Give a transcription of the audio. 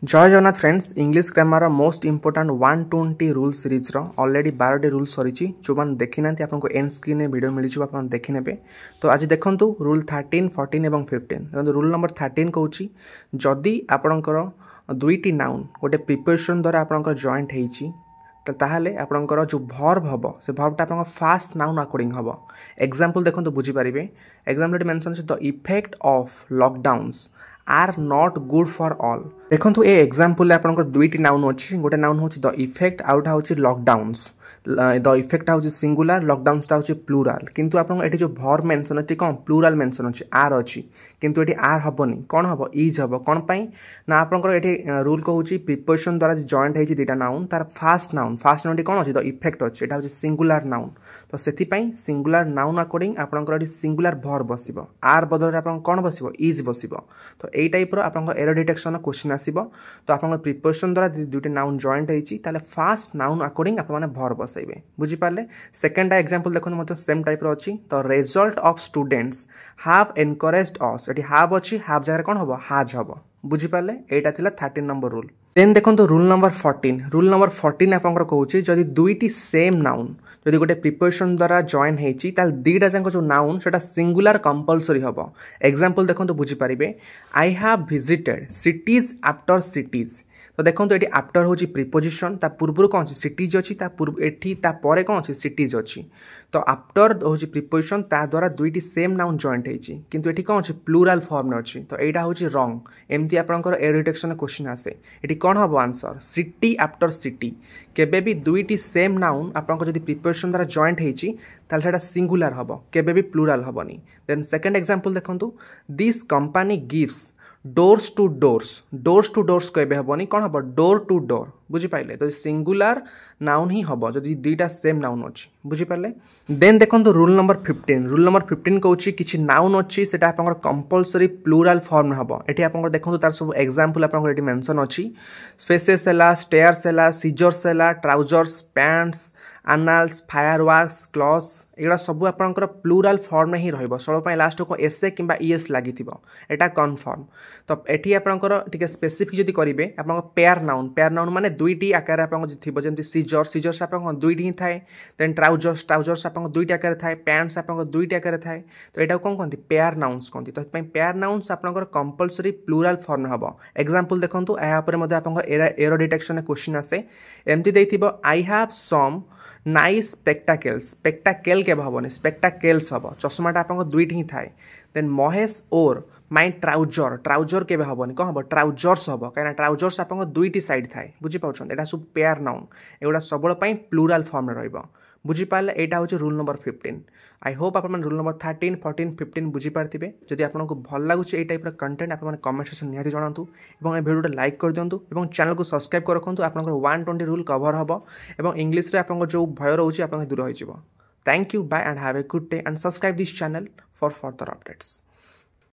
जय Jagannath friends English grammar most important 120 rule series already 12 rule सरी जो मैंने देखी ना आपको एंड स्क्रीन में वीडियो मिली आप देखने तो आज देखूँ रूल 13, 14 और 15 देखो रूल नंबर 13 कौन जदि आपणकर दुईटी नाउन गोटे प्रिपोजिशन द्वारा आपणकर जॉइंट होती तो ताहले आपणकर जो भर्ब हम से भर्बटा आप फास्ट नाउन अकॉर्डिंग हम एग्जांपल देखो बुझीपारे example mention the effect of lockdowns are not good for all देखो ये एग्जांपल आपंकर दुईटी नाउन अच्छी गोटे नाउन हूँ द इफेक्ट आउटा हूँ लॉकडाउन्स द इफेक्ट हूँ सिंगुलर लॉकडाउन्सटा हूँ प्लूराल किंतु आप जो भर्ब मेंशन अच्छी कौन प्लूराल मेंशन अच्छी आर अच्छी किंतु ये आर हेनी कौन हम इज हम कौन पाई ना आपंकर ये रूल कहूँ प्रिपोजिशन द्वारा जॉइंट होती दुईटा नाउन तार फास्ट नाउन कौन अच्छी द इफेक्ट अच्छी यहाँ हूँ सिंगुलर नाउन तो से सिंगुलर नाउन अकॉर्डिंग आपंकर सिंगुलर भर्ब बस आर बदल आप कौन बस इज बस तो यही टाइप एरर डिटेक्शन क्वेश्चन आसो तो आप प्रिपोजिशन द्वारा दुईटे नाउन जॉइंट होती फास्ट नाउन अकॉर्डिंग आप भर्ब बसइबे बुझीपारे सेकेंड एग्जांपल देखो सेम टाइप अच्छी तो result of students have encouraged us ये हाव अच्छी हाव जगह कौन हम हाज हम बुझीपारे यहाँ था 13 नंबर रूल देन देखो रूल नंबर 14 आप कहूँ जदि दुईटी सेम नाउन जदि गोटे प्रिपोजिशन द्वारा जॉइन होती दीटा जाक जो नाउन से सिंगुलर कंपलसरी हम एग्जांपल देखो बुझीपारे I have visited cities after cities तो देखो ये आफ्टर हूँ प्रिपोजिशन ता पूर्व कौन सिटीज अच्छी एटी कौन अच्छी सिटीज अच्छी तो आफ्टर हूँ प्रिपोजिशन ता द्वारा दुईटी सेम नाउन जॉइंट होती किंतु ये कौन अच्छी प्लूराल फॉर्म में अच्छी तो यहाँ हूँ रंग एमती आपंकर एरर डिटेक्शन क्वेश्चन आसे ये कौन हम आंसर सिटी आफ्टर सिटी केबे भी दुईटी सेम नाउन आपंकर जब प्रिपोजिशन द्वारा जॉइंट होती सिंगुलर हम केबे भी प्लूराल हेनी देन सेकेंड एग्जांपल देखो this company gives doors to doors केबे हेनी कौन हम डोर टू डोर बुझीपारे तो सिंगुलर नाउन ही हम जब दुईटा सेम नाउन अच्छी बुझीपारे देन देखो रूल नंबर 15 कौन कि नाउन अच्छी से कंपलसरी प्लूराल फॉर्म में हम ये आप देखो तार सब एग्जांपल आप मेंशन अच्छी स्पेसेस है स्टेयर्स है सीजर्स है ट्राउजर्स पैंट्स आनाल्स फायरवर्क्स क्लॉथ्स एगुड़ा सब आपंकर प्लूराल फॉर्म में ही रहा लास्ट को एसए कि ईएस लगी यहाँ कन्फर्म तो ये आपंकर स्पेसिफिक जब करेंगे आप पेयर नाउन माने दुईटी आकार आपको सीजर्स आप दुईटी ही थाए देन ट्राउजर्स आप दुईटी आकार थाए पैंट्स आप दुईटी आकार थाए तो यहाँ कौन कहते पेयर नाउन्स कहते तो पेयर नाउन्स आपंकर कंपलसरी प्लूराल फॉर्म हम एग्जांपल देखो यहाँ एरर डिटेक्शन क्वेश्चन आसे एमती देथिबो आई हैव सम नाइस स्पेक्टाकेल के हेनी स्पेक्टाकेल्स हम चश्माटा आप दुईटी ही थाए देन महेश और माई ट्राउजर के हेनी कौन हम ट्राउजर्स हम कहीं ट्राउजर्स आप दुईटी साइड थाए बुझीपार यहाँ सब पेयर नाउन एगुड़ा सब प्लूराल फॉर्म में बुझीपारे यहाँ हूँ रूल नंबर 15 आई होप आप रूल नंबर 13, 14, 15 बुझीपारे जदि आपको भल लगुच ये टाइप कंटेंट आप कमेंट सेक्शन निहाती जनातु और भिडियो लाइक कर दिंतु और चैनल को सब्सक्राइब कर रखुँ आपंकर 120 रूल कवर हम और इंग्लिश रे आप जो भय रोचे आप दूर हो thank you bye and have a good day and subscribe this channel for further updates.